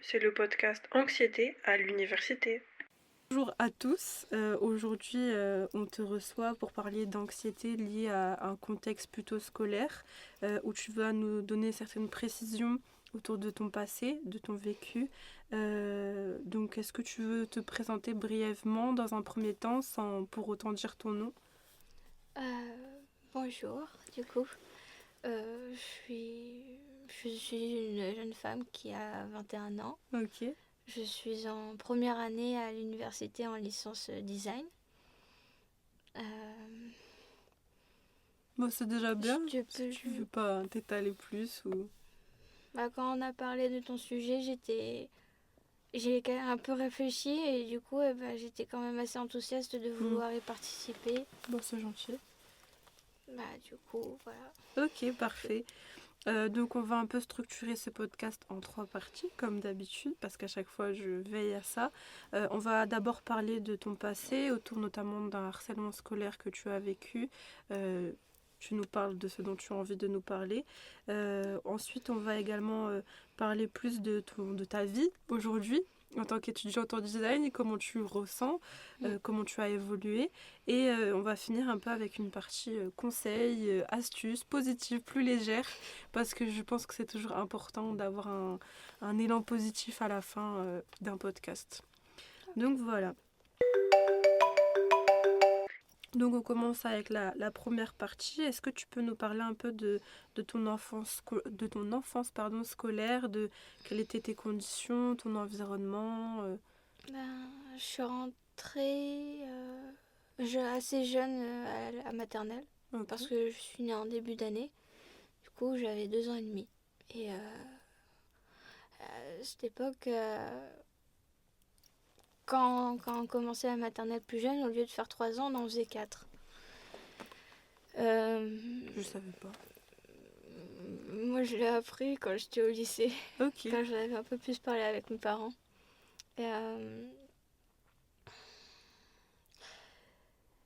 c'est le podcast Anxiété à l'université. Bonjour à tous, aujourd'hui on te reçoit pour parler d'anxiété liée à un contexte plutôt scolaire où tu vas nous donner certaines précisions autour de ton passé, de ton vécu. Donc est-ce que tu veux te présenter brièvement dans un premier temps sans pour autant dire ton nom? Bonjour, du coup, je suis une jeune femme qui a 21 ans. Ok, Je suis en première année à l'université en licence design. Euh, bon, c'est déjà bien je si peux- tu veux pas t'étaler plus ou... Quand on a parlé de ton sujet, j'ai quand même un peu réfléchi et du coup, j'étais quand même assez enthousiaste de vouloir y participer. Bon, c'est gentil. Du coup, voilà. Ok, parfait. Donc on va un peu structurer ce podcast en 3 parties, comme d'habitude, parce qu'à chaque fois je veille à ça. On va d'abord parler de ton passé, autour notamment d'un harcèlement scolaire que tu as vécu. Tu nous parles de ce dont tu as envie de nous parler. Ensuite, on va également parler plus de ta vie aujourd'hui en tant qu'étudiante en design et comment tu ressens, comment tu as évolué. Et on va finir un peu avec une partie conseils, astuces, positives, plus légère, parce que je pense que c'est toujours important d'avoir un élan positif à la fin d'un podcast. Donc voilà. Donc on commence avec la première partie. Est-ce que tu peux nous parler un peu de ton enfance, scolaire, de quelles étaient tes conditions, ton environnement Je suis rentrée assez jeune à la maternelle. Ok. Parce que je suis née en début d'année. Du coup, j'avais 2 ans et demi. Et à cette époque, quand on commençait la maternelle plus jeune, au lieu de faire 3 ans, on en faisait 4. Je savais pas. Moi, je l'ai appris quand j'étais au lycée, Ok. quand j'en avais un peu plus parlé avec mes parents. Et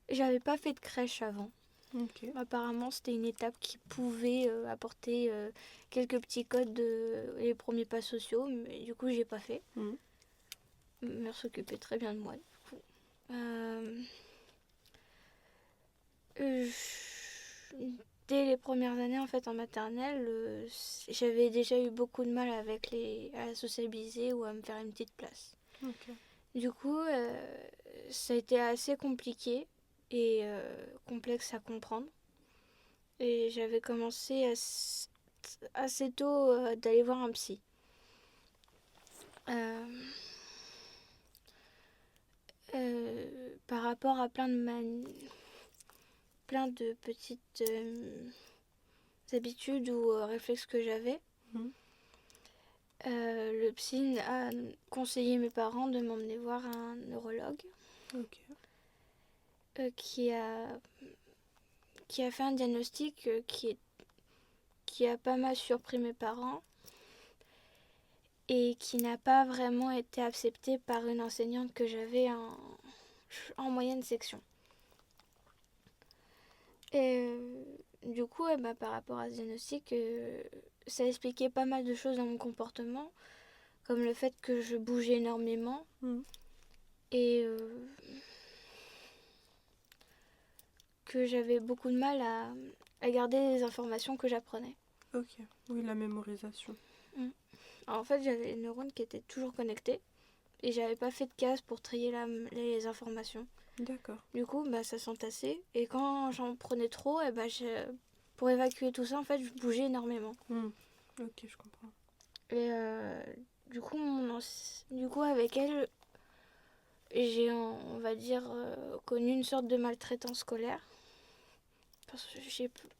j'avais pas fait de crèche avant. Ok. Apparemment, c'était une étape qui pouvait apporter quelques petits codes les premiers pas sociaux, mais du coup, j'ai pas fait. Ma mère s'occupait très bien de moi. Du coup. Dès les premières années en fait en maternelle, j'avais déjà eu beaucoup de mal à sociabiliser ou à me faire une petite place. Ok. Du coup, ça a été assez compliqué et complexe à comprendre. Et j'avais commencé assez tôt d'aller voir un psy. Par rapport à plein de petites habitudes ou réflexes que j'avais, le psy a conseillé mes parents de m'emmener voir un neurologue. Ok. Qui a fait un diagnostic qui a pas mal surpris mes parents et qui n'a pas vraiment été accepté par une enseignante que j'avais en moyenne section. Et du coup, par rapport à ce diagnostic, ça expliquait pas mal de choses dans mon comportement, comme le fait que je bougeais énormément et que j'avais beaucoup de mal à garder les informations que j'apprenais. Ok. Oui, la mémorisation. Alors, en fait, j'avais les neurones qui étaient toujours connectés et j'avais pas fait de case pour trier les informations. D'accord. Du coup, ça s'entassait et quand j'en prenais trop, pour évacuer tout ça, en fait, je bougeais énormément. Ok, je comprends. Et du coup, avec elle, j'ai, on va dire, connu une sorte de maltraitance scolaire. Parce que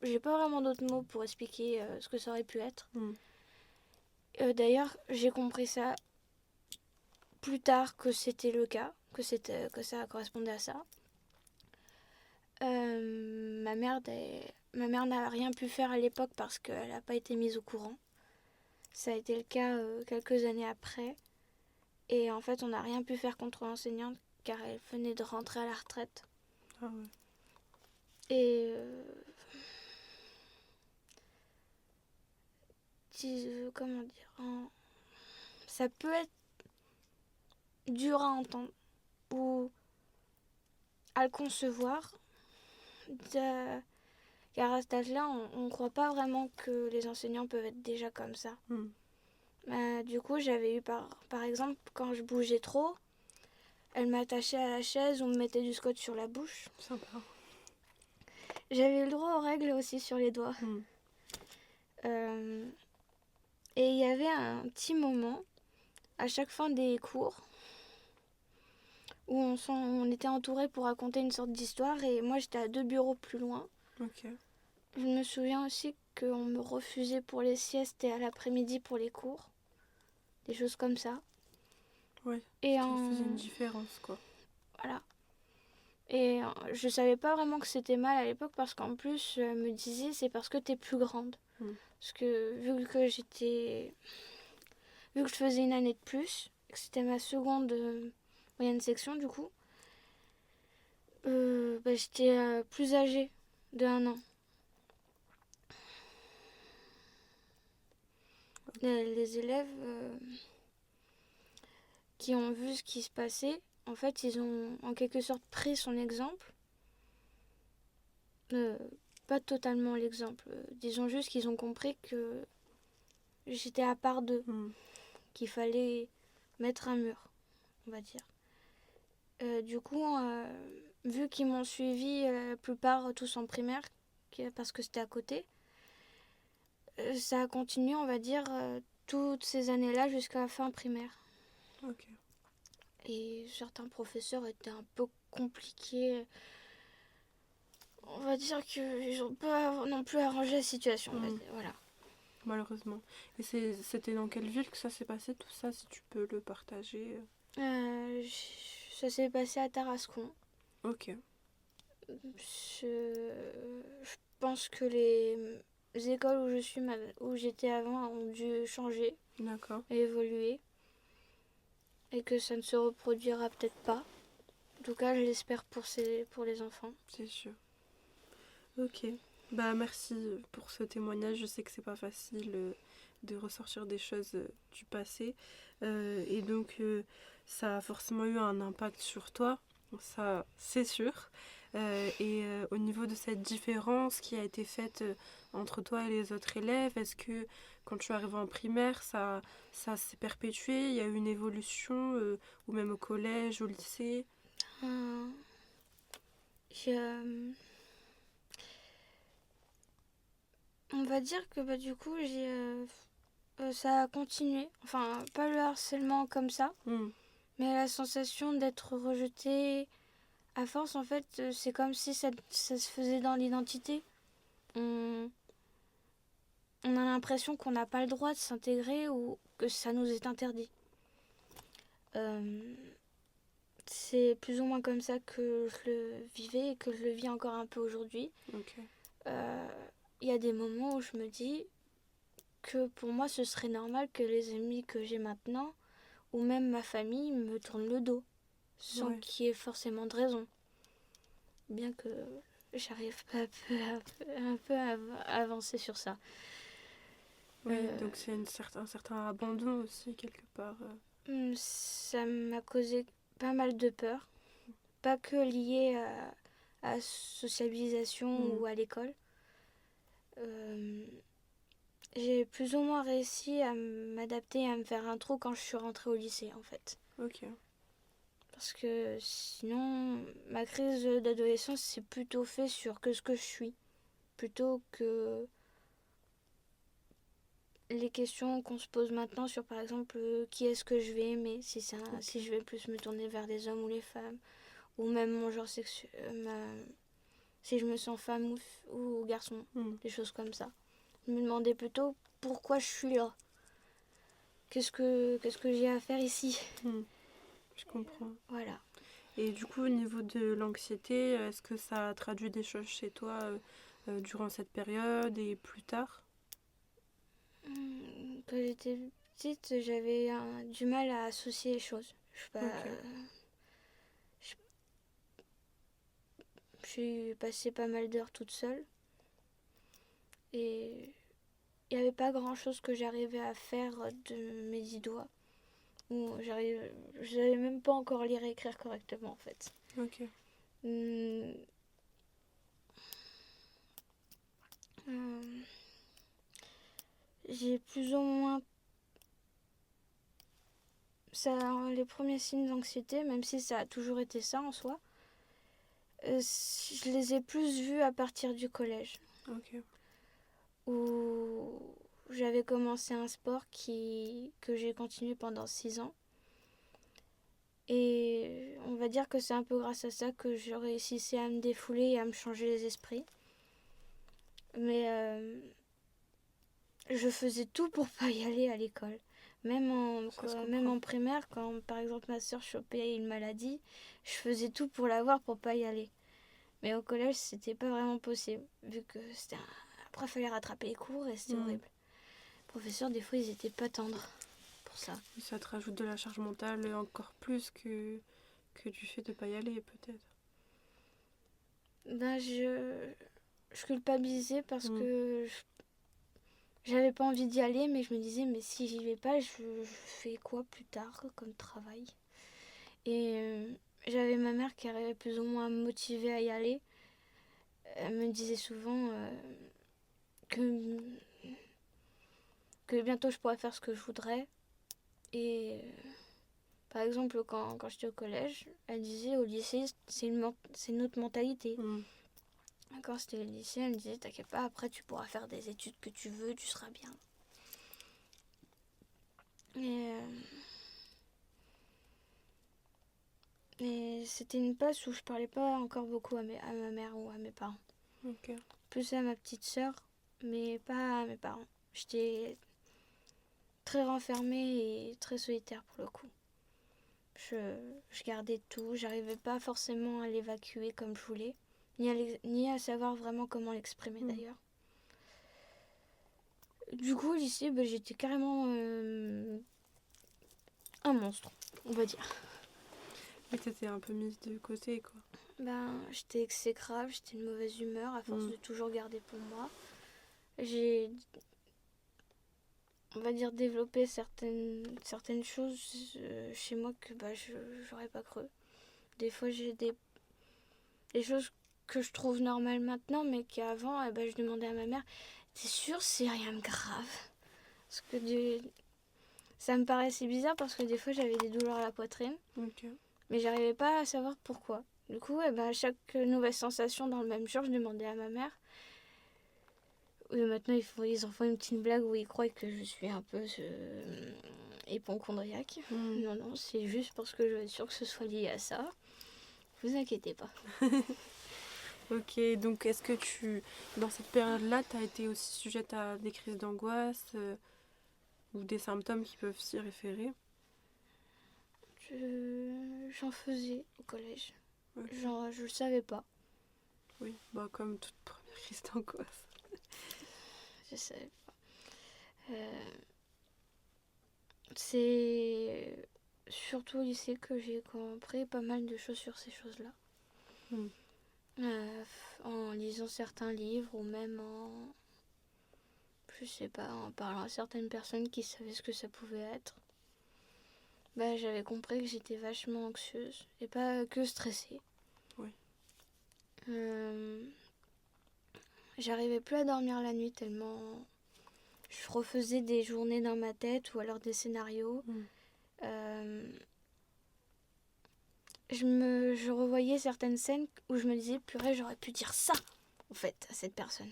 j'ai pas vraiment d'autres mots pour expliquer ce que ça aurait pu être. D'ailleurs, j'ai compris ça plus tard que c'était le cas, que ça correspondait à ça. Ma mère n'a rien pu faire à l'époque parce qu'elle n'a pas été mise au courant. Ça a été le cas quelques années après. Et en fait, on n'a rien pu faire contre l'enseignante car elle venait de rentrer à la retraite. Ah ouais. Et comment dire, ça peut être dur à entendre ou à le concevoir, car à cet âge-là, on ne croit pas vraiment que les enseignants peuvent être déjà comme ça. Du coup, j'avais eu par exemple, quand je bougeais trop, elle m'attachait à la chaise ou me mettait du scotch sur la bouche. Sympa. J'avais eu le droit aux règles aussi sur les doigts. Et il y avait un petit moment, à chaque fin des cours, où on était entourés pour raconter une sorte d'histoire, et moi j'étais à 2 bureaux plus loin. Ok. Je me souviens aussi qu'on me refusait pour les siestes et à l'après-midi pour les cours. Des choses comme ça. Ouais, Et ça faisait une différence, quoi. Voilà. Et je savais pas vraiment que c'était mal à l'époque parce qu'en plus, elle me disait c'est parce que t'es plus grande. Parce que vu que je faisais une année de plus, et que c'était ma seconde moyenne section du coup, j'étais plus âgée de 1 an. Les élèves qui ont vu ce qui se passait, en fait, ils ont en quelque sorte pris son exemple. Pas totalement l'exemple. Disons juste qu'ils ont compris que j'étais à part d'eux. Qu'il fallait mettre un mur, on va dire. Du coup, vu qu'ils m'ont suivi la plupart tous en primaire, parce que c'était à côté, ça a continué, on va dire, toutes ces années-là jusqu'à la fin primaire. Ok. Et certains professeurs étaient un peu compliqués. On va dire qu'ils n'ont pas non plus arrangé la situation. Voilà. Malheureusement. Et c'était dans quelle ville que ça s'est passé, tout ça, si tu peux le partager? Ça s'est passé à Tarascon. Ok. Je pense que les écoles où j'étais avant ont dû changer. D'accord. Et évoluer. Et que ça ne se reproduira peut-être pas. En tout cas, je l'espère pour les enfants. C'est sûr. Ok. Bah merci pour ce témoignage. Je sais que c'est pas facile de ressortir des choses du passé. Et donc ça a forcément eu un impact sur toi. Ça, c'est sûr. Au niveau de cette différence qui a été faite entre toi et les autres élèves, est-ce que quand tu arrives en primaire, ça s'est perpétué? Il y a eu une évolution, ou même au collège, au lycée? On va dire que du coup, ça a continué. Enfin, pas le harcèlement comme ça, mais la sensation d'être rejetée. À force, en fait, c'est comme si ça se faisait dans l'identité. On a l'impression qu'on n'a pas le droit de s'intégrer ou que ça nous est interdit. C'est plus ou moins comme ça que je le vivais et que je le vis encore un peu aujourd'hui. Ok. Y a des moments où je me dis que pour moi, ce serait normal que les amis que j'ai maintenant, ou même ma famille, me tournent le dos, sans qu'il y ait forcément de raison. Bien que j'arrive pas un peu à avancer sur ça. Oui, donc c'est un certain abandon aussi, quelque part. Ça m'a causé pas mal de peur. Pas que lié à la socialisation ou à l'école. J'ai plus ou moins réussi à m'adapter et à me faire un trou quand je suis rentrée au lycée, en fait. Ok. Parce que sinon, ma crise d'adolescence s'est plutôt fait sur ce que je suis. Plutôt que les questions qu'on se pose maintenant sur, par exemple, qui est-ce que je vais aimer, si je vais plus me tourner vers les hommes ou les femmes, ou même mon genre sexuel, si je me sens femme ou garçon, des choses comme ça. Je me demandais plutôt pourquoi je suis là. Qu'est-ce que j'ai à faire ici? Je comprends. Voilà. Et du coup, au niveau de l'anxiété, est-ce que ça a traduit des choses chez toi durant cette période et plus tard? Quand j'étais petite, j'avais du mal à associer les choses. J'ai passé pas mal d'heures toute seule. Et il n'y avait pas grand-chose que j'arrivais à faire de mes 10 doigts. où je savais même pas encore lire et écrire correctement en fait. Ok. Hum, hum, j'ai plus ou moins ça, les premiers signes d'anxiété, même si ça a toujours été ça en soi. Je les ai plus vus à partir du collège, Ok. où j'avais commencé un sport que j'ai continué pendant 6 ans. Et on va dire que c'est un peu grâce à ça que je réussissais à me défouler et à me changer les esprits. Mais je faisais tout pour pas y aller à l'école. Même en primaire, quand par exemple ma soeur chopait une maladie, je faisais tout pour l'avoir pour pas y aller. Mais au collège, c'était pas vraiment possible, vu que après, il fallait rattraper les cours et c'était horrible. Les professeurs, des fois, ils étaient pas tendres pour ça. Et ça te rajoute de la charge mentale encore plus que du fait de pas y aller, peut-être. Ben, je culpabilisais parce que j'avais pas envie d'y aller, mais je me disais, mais si j'y vais pas, je fais quoi plus tard comme travail? Et j'avais ma mère qui arrivait plus ou moins à me motiver à y aller. Elle me disait souvent que bientôt je pourrais faire ce que je voudrais. Et par exemple, quand j'étais au collège, elle disait au lycée, c'est une autre mentalité. Quand c'était au lycée, elle me disait, t'inquiète pas, après tu pourras faire des études que tu veux, tu seras bien. Et c'était une passe où je parlais pas encore beaucoup à ma mère ou à mes parents. Ok. Plus à ma petite sœur, mais pas à mes parents. J'étais très renfermée et très solitaire pour le coup. Je gardais tout, j'arrivais pas forcément à l'évacuer comme je voulais, ni à savoir vraiment comment l'exprimer d'ailleurs. Du coup, au lycée, j'étais carrément un monstre, on va dire. Mais t'étais un peu mise de côté, quoi. J'étais exécrable, j'étais de mauvaise humeur à force de toujours garder pour moi. J'ai, on va dire, développé certaines choses chez moi que j'aurais pas cru. Des fois, j'ai des choses que je trouve normales maintenant, mais qu'avant, je demandais à ma mère, t'es sûre c'est rien de grave? Parce que ça me paraissait bizarre parce que des fois, j'avais des douleurs à la poitrine, mais j'arrivais pas à savoir pourquoi. Du coup, à chaque nouvelle sensation dans le même jour, je demandais à ma mère. Maintenant, ils en font une petite blague où ils croient que je suis un peu hypochondriaque. Non, c'est juste parce que je veux être sûre que ce soit lié à ça. Vous inquiétez pas. Ok, donc est-ce que dans cette période-là, tu as été aussi sujette à des crises d'angoisse ou des symptômes qui peuvent s'y référer? J'en faisais au collège. Okay. Genre, je le savais pas. Oui, comme toute première crise d'angoisse. Je savais pas. C'est surtout au lycée que j'ai compris pas mal de choses sur ces choses-là. En lisant certains livres ou même je sais pas, en parlant à certaines personnes qui savaient ce que ça pouvait être. J'avais compris que j'étais vachement anxieuse et pas que stressée. Oui. J'arrivais plus à dormir la nuit tellement je refaisais des journées dans ma tête ou alors des scénarios. Je revoyais certaines scènes où je me disais, purée, j'aurais pu dire ça, en fait, à cette personne.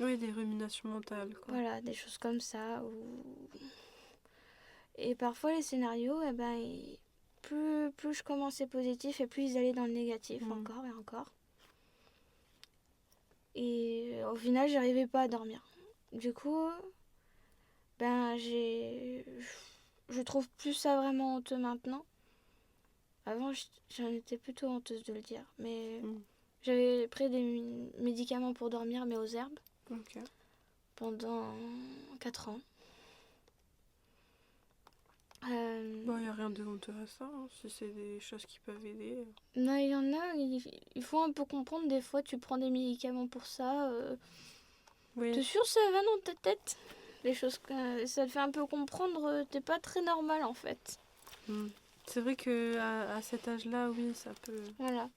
Oui, des ruminations mentales, quoi. Voilà, des choses comme ça. Et parfois, les scénarios, plus je commençais positif et plus ils allaient dans le négatif, encore et encore. Et au final, j'arrivais pas à dormir. Du coup, je trouve plus ça vraiment honteux maintenant. Avant, j'en étais plutôt honteuse de le dire. Mais j'avais pris des médicaments pour dormir, mais aux herbes. Pendant 4 ans. Il n'y a rien de honteux à ça, hein, si c'est des choses qui peuvent aider. Non, il y en a, il faut un peu comprendre. Des fois, tu prends des médicaments pour ça. Oui. T'es sûr ça va dans ta tête? les choses ça te fait un peu comprendre, t'es pas très normal en fait. C'est vrai que à cet âge-là, oui, ça peut. Voilà.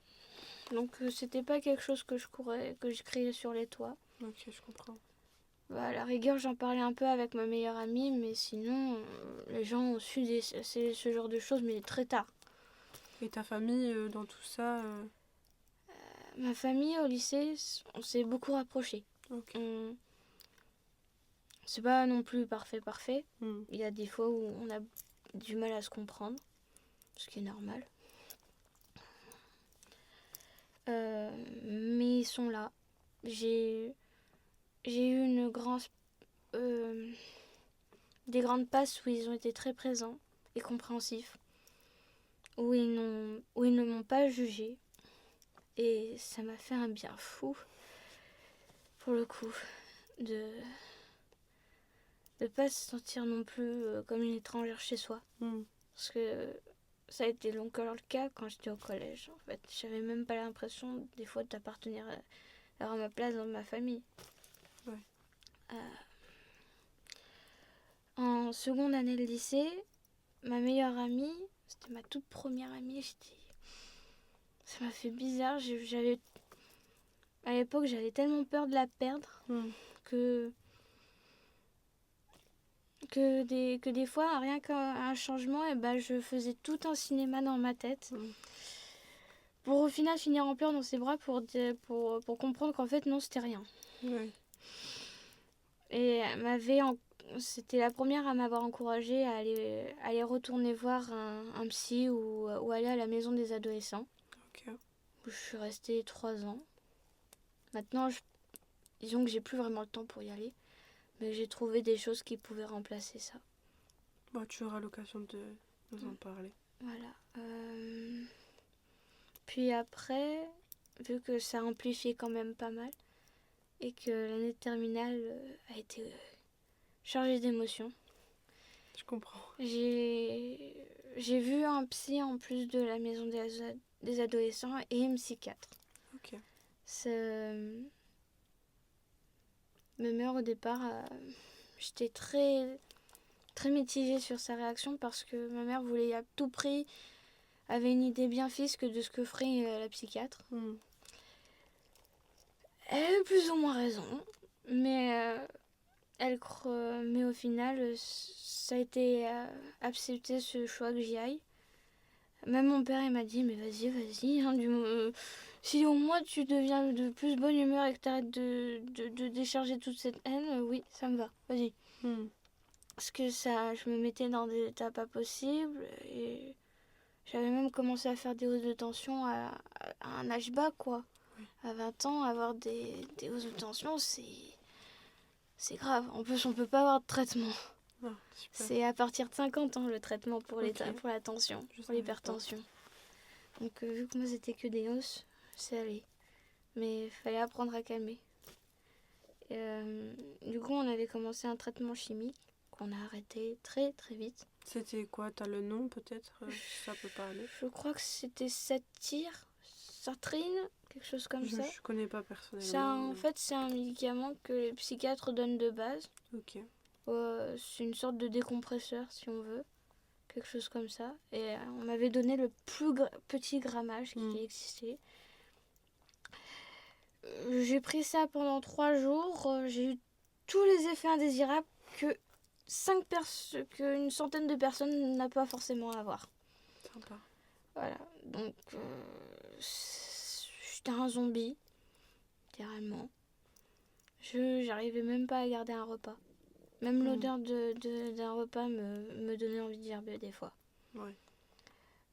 Donc c'était pas quelque chose que je criais sur les toits. Ok, je comprends. Bah, à la rigueur, j'en parlais un peu avec ma meilleure amie, mais sinon, les gens ont su ce genre de choses, mais très tard. Et ta famille dans tout ça Ma famille au lycée, on s'est beaucoup rapprochés. Ok. C'est pas non plus parfait. Hmm. Il y a des fois où on a du mal à se comprendre, ce qui est normal. Mais ils sont là. J'ai eu des grandes passes où ils ont été très présents et compréhensifs, où ils ne m'ont pas jugée. Et ça m'a fait un bien fou, pour le coup, de pas se sentir non plus comme une étrangère chez soi. Parce que ça a été longtemps le cas quand j'étais au collège. En fait, j'avais même pas l'impression des fois d'appartenir à ma place dans ma famille. Ouais. En seconde année de lycée, ma meilleure amie, c'était ma toute première amie, ça m'a fait bizarre. À l'époque, j'avais tellement peur de la perdre que des fois, rien qu'un changement, je faisais tout un cinéma dans ma tête. Pour au final finir en pleurs dans ses bras pour comprendre qu'en fait, non, c'était rien. Ouais. Et c'était la première à m'avoir encouragée à aller retourner voir un psy ou aller à la maison des adolescents. Ok. Où je suis restée 3 ans. Maintenant, disons que j'ai plus vraiment le temps pour y aller. Mais j'ai trouvé des choses qui pouvaient remplacer ça. Bon, tu auras l'occasion de nous en parler. Voilà. Puis après, vu que ça a amplifié quand même pas mal, et que l'année de terminale a été chargée d'émotions, Je comprends. j'ai vu un psy en plus de la maison des adolescents et une psychiatre. Ok. Ma mère au départ, j'étais très, très mitigée sur sa réaction parce que ma mère voulait à tout prix, avait une idée bien fixe de ce que ferait la psychiatre. Elle a plus ou moins raison, mais mais au final, ça a été accepté ce choix que j'y aille. Même mon père il m'a dit mais vas-y, hein, si au moins tu deviens de plus bonne humeur et que tu arrêtes de décharger toute cette haine, oui, ça me va, vas-y. Parce que je me mettais dans des états pas possibles et j'avais même commencé à faire des hausses de tension à un âge bas, quoi. Oui. À 20 ans, avoir des hausses de tension, c'est grave. En plus, on peut pas avoir de traitement. Ah, super. C'est à partir de 50 ans le traitement pour la tension, Je pour l'hypertension. Donc vu que moi c'était que des hausses, c'est allé. Mais il fallait apprendre à calmer. Du coup, on avait commencé un traitement chimique qu'on a arrêté très très vite. C'était quoi? T'as le nom peut-être ça peut parler. Je crois que c'était Sartrine, quelque chose comme ça. Je connais pas personnellement. En fait, c'est un médicament que les psychiatres donnent de base. Ok. C'est une sorte de décompresseur, si on veut. Quelque chose comme ça. Et on m'avait donné le plus petit grammage qui existait. J'ai pris ça pendant 3 jours. J'ai eu tous les effets indésirables qu'une centaine de personnes n'a pas forcément à avoir. Sympa. Voilà. Donc, j'étais un zombie, littéralement. J'arrivais même pas à garder un repas. Même l'odeur d'un repas me donnait envie de dire des fois. Ouais.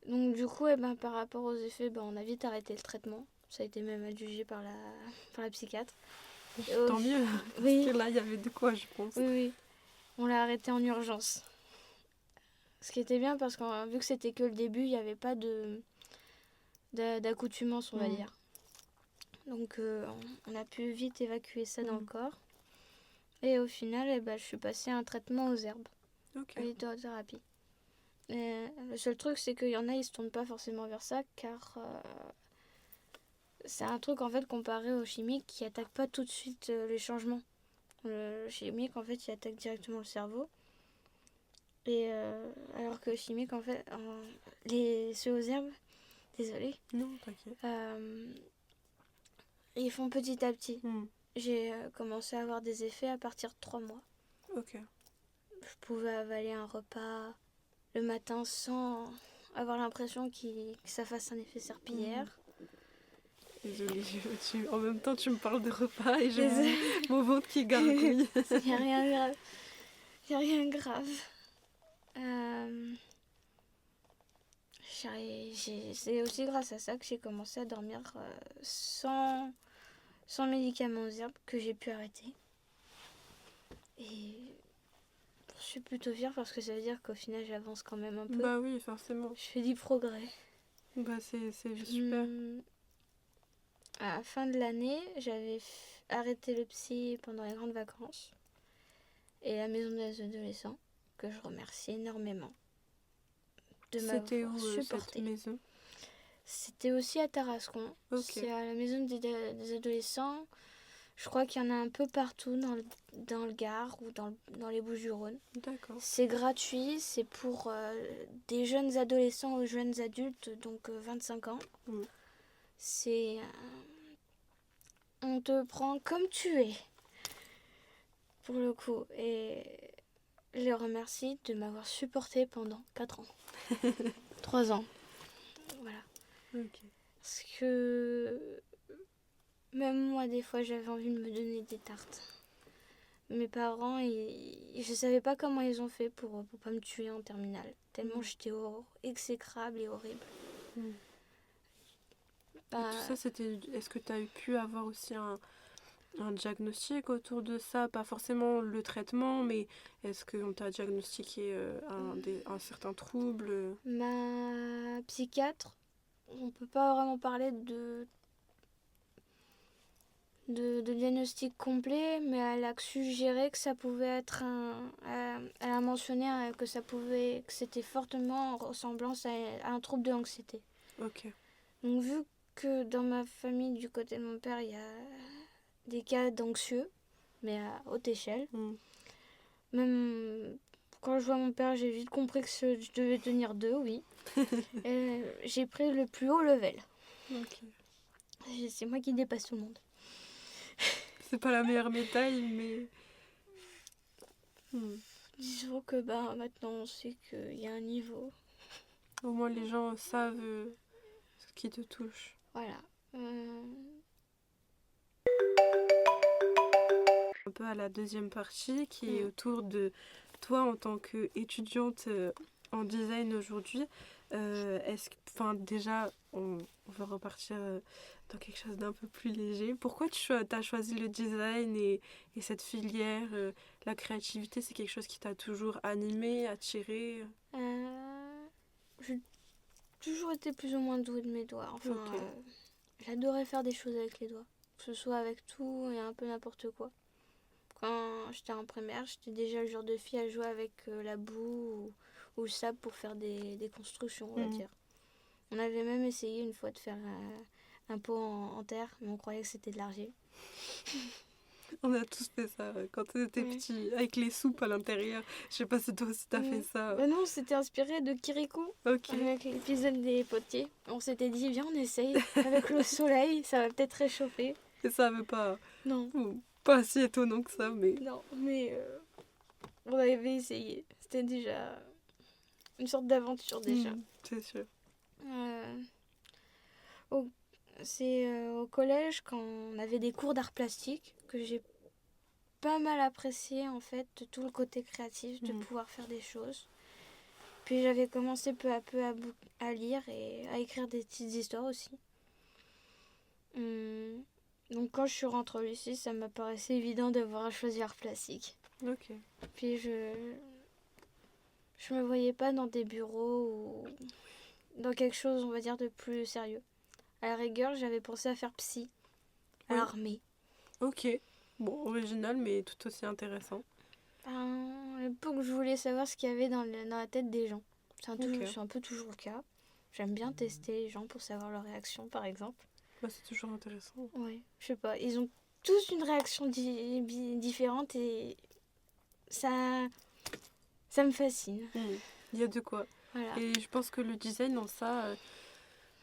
Donc du coup, par rapport aux effets, on a vite arrêté le traitement. Ça a été même adjugé par la psychiatre. Tant mieux. Oui. Parce que là, il y avait de quoi, je pense. Oui. On l'a arrêté en urgence. Ce qui était bien parce que vu que c'était que le début, il n'y avait pas d'accoutumance, on va dire. Donc on a pu vite évacuer ça dans le corps. Et au final, je suis passée à un traitement aux herbes. Ok. À l'hydrothérapie. Le seul truc, c'est qu'il y en a, ils se tournent pas forcément vers ça, car c'est un truc, en fait, comparé aux chimiques, qui attaque pas tout de suite les changements. Le chimique, en fait, il attaque directement le cerveau. Et alors que le chimique, en fait, ceux aux herbes, désolée, Non, t'inquiète. ils font petit à petit. Hmm. J'ai commencé à avoir des effets à partir de 3 mois. Ok. Je pouvais avaler un repas le matin sans avoir l'impression que ça fasse un effet serpillière. Désolée, en même temps tu me parles de repas et j'ai Désolée. mon ventre qui gargouille. Il n'y a rien de grave. Il n'y a rien de grave. C'est aussi grâce à ça que j'ai commencé à dormir sans médicaments aux herbes, que j'ai pu arrêter. Et je suis plutôt fière parce que ça veut dire qu'au final j'avance quand même un peu. Bah oui, forcément. Je fais du progrès. Bah c'est super. À la fin de l'année, j'avais arrêté le psy pendant les grandes vacances. Et la maison des adolescents, que je remercie énormément de C'était m'avoir où supporté. cette maison? C'était aussi à Tarascon. Ok. C'est à la maison des adolescents. Je crois qu'il y en a un peu partout dans le Gard ou dans les Bouches-du-Rhône. D'accord. C'est gratuit, c'est pour des jeunes adolescents aux jeunes adultes, donc 25 ans. Mm. C'est... on te prend comme tu es, pour le coup. Et je les remercie de m'avoir supporté pendant 4 ans. 3 ans. Voilà. Ok. Parce que même moi, des fois, j'avais envie de me donner des tartes. Mes parents, je savais pas comment ils ont fait pour pas me tuer en terminale. Tellement j'étais exécrable et horrible. Et tout ça, c'était... Est-ce que tu as pu avoir aussi un diagnostic autour de ça? Pas forcément le traitement, mais est-ce qu'on t'a diagnostiqué un certain trouble? Ma psychiatre, on peut pas vraiment parler de diagnostic complet, mais elle a suggéré que ça pouvait être elle a mentionné que c'était fortement en ressemblance à un trouble de l'anxiété. Ok. Donc vu que dans ma famille, du côté de mon père, il y a des cas d'anxieux, mais à haute échelle. Même quand je vois mon père, j'ai vite compris que je devais tenir 2, oui. Et j'ai pris le plus haut level. Ok. C'est moi qui dépasse tout le monde. C'est pas la meilleure médaille, mais... Disons que maintenant on sait qu'il y a un niveau. Au moins les gens savent ce qui te touche. Voilà. Un peu à la deuxième partie qui est autour de toi en tant qu'étudiante en design aujourd'hui. Déjà, on va repartir dans quelque chose d'un peu plus léger. Pourquoi tu as choisi le design et cette filière la créativité, c'est quelque chose qui t'a toujours animé, attiré? J'ai toujours été plus ou moins douée de mes doigts. Enfin, j'adorais faire des choses avec les doigts. Que ce soit avec tout et un peu n'importe quoi. Quand j'étais en primaire, j'étais déjà le genre de fille à jouer avec la boue ou le sable pour faire des constructions, on va dire. On avait même essayé une fois de faire un pot en terre, mais on croyait que c'était de l'argile. On a tous fait ça quand on était petits, avec les soupes à l'intérieur. Je sais pas si toi aussi t'as fait ça. Non, c'était inspiré de Kirikou, avec l'épisode des potiers. On s'était dit, viens, on essaye. Avec le soleil, ça va peut-être réchauffer. Et ça avait pas... Non. Pas si étonnant que ça, mais... Non, mais on avait essayé. C'était déjà une sorte d'aventure, déjà. C'est sûr. C'est au collège, quand on avait des cours d'art plastique, que j'ai pas mal apprécié, en fait, de tout le côté créatif, de pouvoir faire des choses. Puis j'avais commencé peu à peu à lire et à écrire des petites histoires aussi. Donc quand je suis rentrée au lycée, ça m'apparaissait évident d'avoir à choisir art plastique. Ok. Puis je me voyais pas dans des bureaux ou dans quelque chose, on va dire, de plus sérieux. À la rigueur, j'avais pensé à faire psy à l'armée. Ok. Bon, original, mais tout aussi intéressant. À l'époque, je voulais savoir ce qu'il y avait dans la tête des gens. C'est un peu toujours le cas. J'aime bien tester les gens pour savoir leur réaction, par exemple. Bah, c'est toujours intéressant. Ouais, je sais pas. Ils ont tous une réaction différente et ça me fascine. Il y a de quoi. Voilà. Et je pense que le design, dans ça,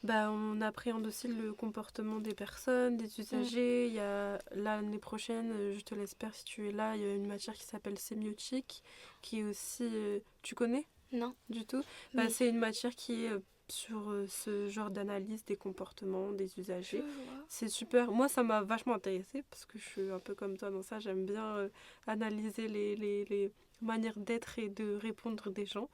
on appréhende aussi le comportement des personnes, des usagers. Il y a l'année prochaine, je te l'espère si tu es là, il y a une matière qui s'appelle sémiotique, qui est aussi... tu connais Non. du tout? Oui. C'est une matière qui est sur ce genre d'analyse des comportements des usagers. C'est super. Moi, ça m'a vachement intéressée parce que je suis un peu comme toi dans ça. J'aime bien analyser les manières d'être et de répondre des gens.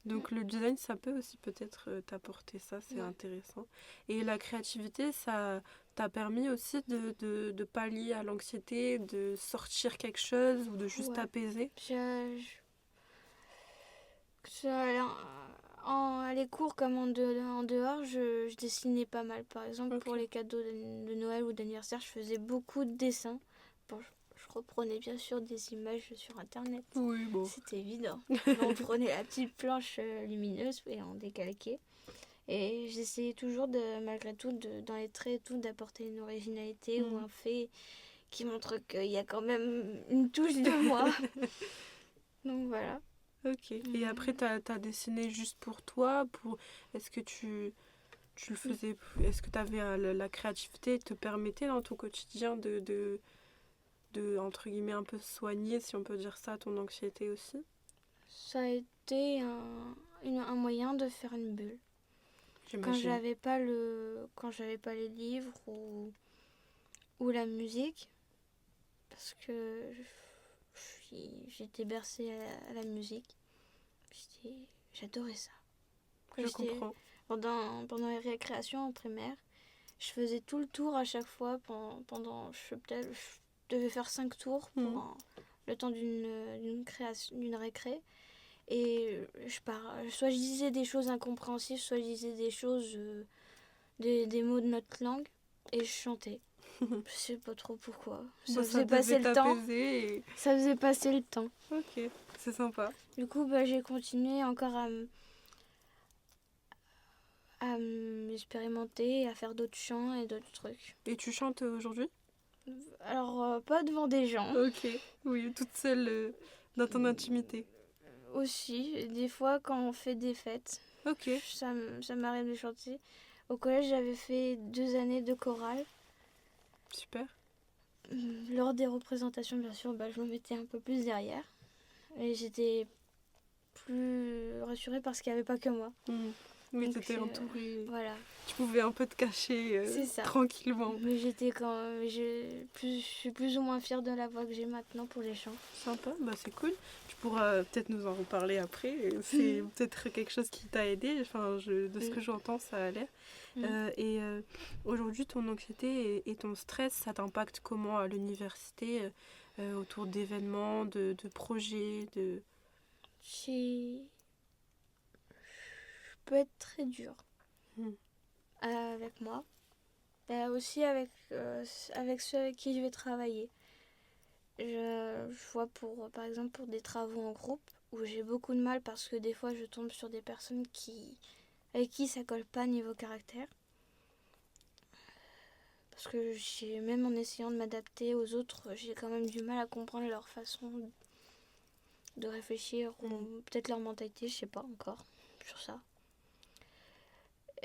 Donc le design, ça peut aussi peut-être t'apporter ça, c'est intéressant. Et la créativité, ça t'a permis aussi de pallier à l'anxiété, de sortir quelque chose ou de juste t'apaiser. À les cours comme en dehors, je dessinais pas mal. Par exemple, pour les cadeaux de Noël ou d'anniversaire, je faisais beaucoup de dessins. Bon, je reprenais bien sûr des images sur Internet. Oui, bon. C'était évident. On prenait la petite planche lumineuse et on décalquait. Et j'essayais toujours, malgré tout, dans les traits et tout, d'apporter une originalité ou un fait qui montre qu'il y a quand même une touche de moi. Donc voilà. Ok. Et après, t'as dessiné juste pour toi Est-ce que tu le faisais... Est-ce que t'avais la créativité te permettait dans ton quotidien de, entre guillemets, un peu soigner, si on peut dire ça, ton anxiété aussi? Ça a été un moyen de faire une bulle. Quand J'imagine. quand j'avais pas les livres ou la musique, parce que j'étais bercée à la musique. J'adorais ça. Je comprends. Pendant les récréations en primaire, je faisais tout le tour à chaque fois je devais faire 5 tours pour le temps d'une récré. Et soit je disais des choses incompréhensibles, soit je disais des choses, des mots de notre langue, et je chantais. Je sais pas trop pourquoi. Ça faisait passer le temps. Ça faisait passer le temps. Ok, c'est sympa. Du coup, j'ai continué encore à m'expérimenter, à faire d'autres chants et d'autres trucs. Et tu chantes aujourd'hui? Alors, pas devant des gens. Ok, oui, toute seule dans ton intimité. Aussi, des fois quand on fait des fêtes. Ok. Ça m'arrive de chanter. Au collège, j'avais fait 2 années de chorale. Super. Lors des représentations, bien sûr, je me mettais un peu plus derrière. Et j'étais plus rassurée parce qu'il n'y avait pas que moi. Oui, tu étais entourée. Voilà. Tu pouvais un peu te cacher tranquillement. Mais je suis plus ou moins fière de la voix que j'ai maintenant pour les chants. Sympa, c'est cool. Tu pourras peut-être nous en reparler après. C'est peut-être quelque chose qui t'a aidé. Enfin, de ce que j'entends, ça a l'air. Et aujourd'hui, ton anxiété et ton stress, ça t'impacte comment à l'université, autour d'événements, de projets, Je peux être très dure avec moi. Et aussi avec ceux avec qui je vais travailler. Je vois par exemple pour des travaux en groupe où j'ai beaucoup de mal parce que des fois je tombe sur des personnes avec qui ça colle pas niveau caractère. Parce que même en essayant de m'adapter aux autres, j'ai quand même du mal à comprendre leur façon de réfléchir ou peut-être leur mentalité, je sais pas encore sur ça.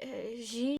J'ai